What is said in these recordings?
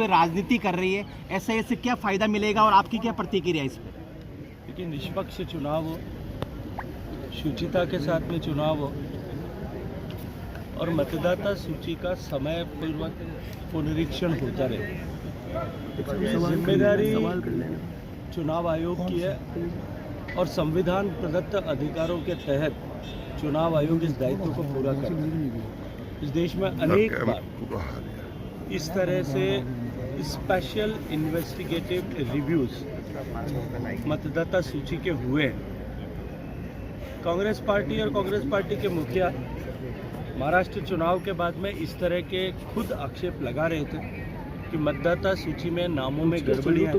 पर राजनीति कर रही है, ऐसे इससे क्या फ़ायदा मिलेगा और आपकी क्या प्रतिक्रिया इस पर? देखिए, निष्पक्ष चुनाव हो, शुचिता के साथ में चुनाव हो और मतदाता सूची का समय पूर्वक पुनरीक्षण होता रहे। जिम्मेदारी चुनाव आयोग की है और संविधान प्रदत्त अधिकारों के तहत चुनाव आयोग इस दायित्व को पूरा करता है। इस देश में अनेक बार इस तरह से स्पेशल इन्वेस्टिगेटिव रिव्यूज मतदाता सूची के हुए हैं। कांग्रेस पार्टी और कांग्रेस पार्टी के मुखिया महाराष्ट्र चुनाव के बाद में इस तरह के खुद आक्षेप लगा रहे थे कि मतदाता सूची में नामों में गड़बड़ी है।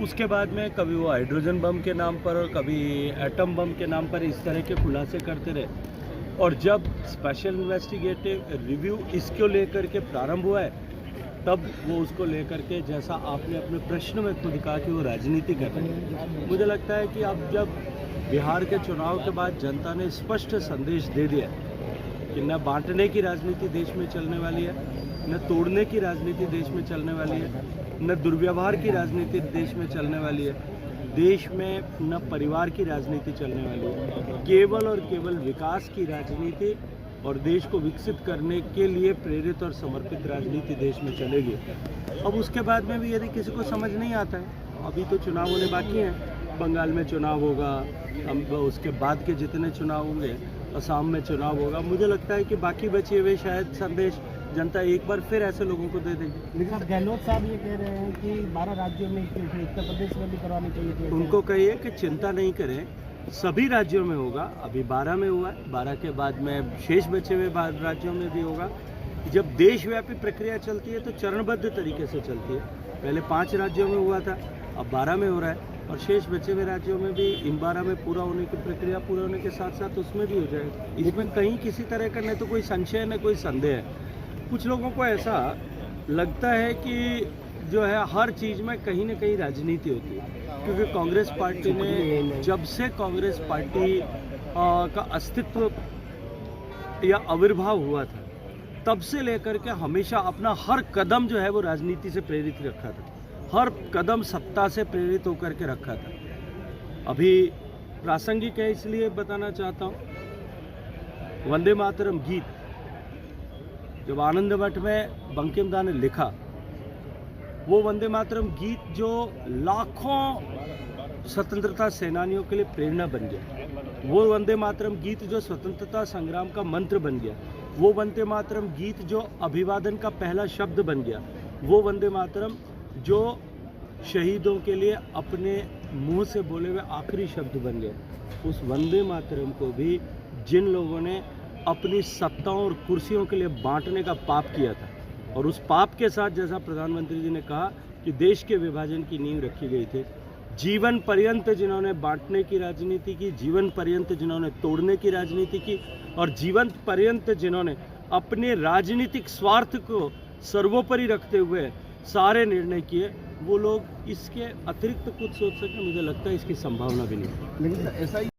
उसके बाद में कभी वो हाइड्रोजन बम के नाम पर और कभी एटम बम के नाम पर इस तरह के खुलासे करते रहे। और जब स्पेशल इन्वेस्टिगेटिव रिव्यू इसको लेकर के प्रारंभ हुआ है, तब वो उसको लेकर के, जैसा आपने अपने प्रश्न में खुद कहा कि वो राजनीति कर रहे हैं। मुझे लगता है कि अब जब बिहार के चुनाव के बाद जनता ने स्पष्ट संदेश दे दिया कि न बांटने की राजनीति देश में चलने वाली है, न तोड़ने की राजनीति देश में चलने वाली है, न दुर्व्यवहार की राजनीति देश में चलने वाली है, देश में न परिवार की राजनीति चलने वाली है, केवल और केवल विकास की राजनीति और देश को विकसित करने के लिए प्रेरित और समर्पित राजनीति देश में चलेगी। अब उसके बाद में भी यदि किसी को समझ नहीं आता है, अभी तो चुनाव होने बाकी हैं, बंगाल में चुनाव होगा, अब उसके बाद के जितने चुनाव होंगे, असम में चुनाव होगा, मुझे लगता है कि बाकी बचे हुए शायद संदेश जनता एक बार फिर ऐसे लोगों को दे देगी। लेकिन गहलोत साहब ये कह रहे हैं कि 12 राज्यों में उत्तर प्रदेश में भी करवानी चाहिए थी। उनको कहिए कि चिंता नहीं करें, सभी राज्यों में होगा। अभी 12 में हुआ है, 12 के बाद में शेष बचे हुए राज्यों में भी होगा। जब देशव्यापी प्रक्रिया चलती है तो चरणबद्ध तरीके से चलती है। पहले 5 राज्यों में हुआ था, अब 12 में हो रहा है और शेष बचे हुए राज्यों में भी इन 12 में पूरा होने की प्रक्रिया पूरे होने के साथ साथ उसमें भी हो जाएगा। इसमें कहीं किसी तरह का न तो कोई संशय न कोई संदेह है। कुछ लोगों को ऐसा लगता है कि जो है हर चीज़ में कहीं ना कहीं राजनीति होती है, क्योंकि कांग्रेस पार्टी ने, जब से कांग्रेस पार्टी का अस्तित्व या आविर्भाव हुआ था, तब से लेकर के हमेशा अपना हर कदम जो है वो राजनीति से प्रेरित रखा था, हर कदम सत्ता से प्रेरित होकर के रखा था। अभी प्रासंगिक है इसलिए बताना चाहता हूँ, वंदे मातरम गीत जब आनंद मठ में बंकिम दा ने लिखा, वो वंदे मातरम गीत जो लाखों स्वतंत्रता सेनानियों के लिए प्रेरणा बन गया, वो वंदे मातरम गीत जो स्वतंत्रता संग्राम का मंत्र बन गया, वो वंदे मातरम गीत जो अभिवादन का पहला शब्द बन गया, वो वंदे मातरम जो शहीदों के लिए अपने मुंह से बोले हुए आखिरी शब्द बन गए। उस वंदे मातरम को भी जिन लोगों ने अपनी सत्ताओं और कुर्सियों के लिए बांटने का पाप किया था, और उस पाप के साथ, जैसा प्रधानमंत्री जी ने कहा कि देश के विभाजन की नींव रखी गई थी, जीवन पर्यंत जिन्होंने बांटने की राजनीति की, जीवन पर्यंत जिन्होंने तोड़ने की राजनीति की, और जीवन पर्यंत जिन्होंने अपने राजनीतिक स्वार्थ को सर्वोपरि रखते हुए सारे निर्णय किए, वो लोग इसके अतिरिक्त कुछ सोच सकें, मुझे लगता है इसकी संभावना भी नहीं। लेकिन ऐसा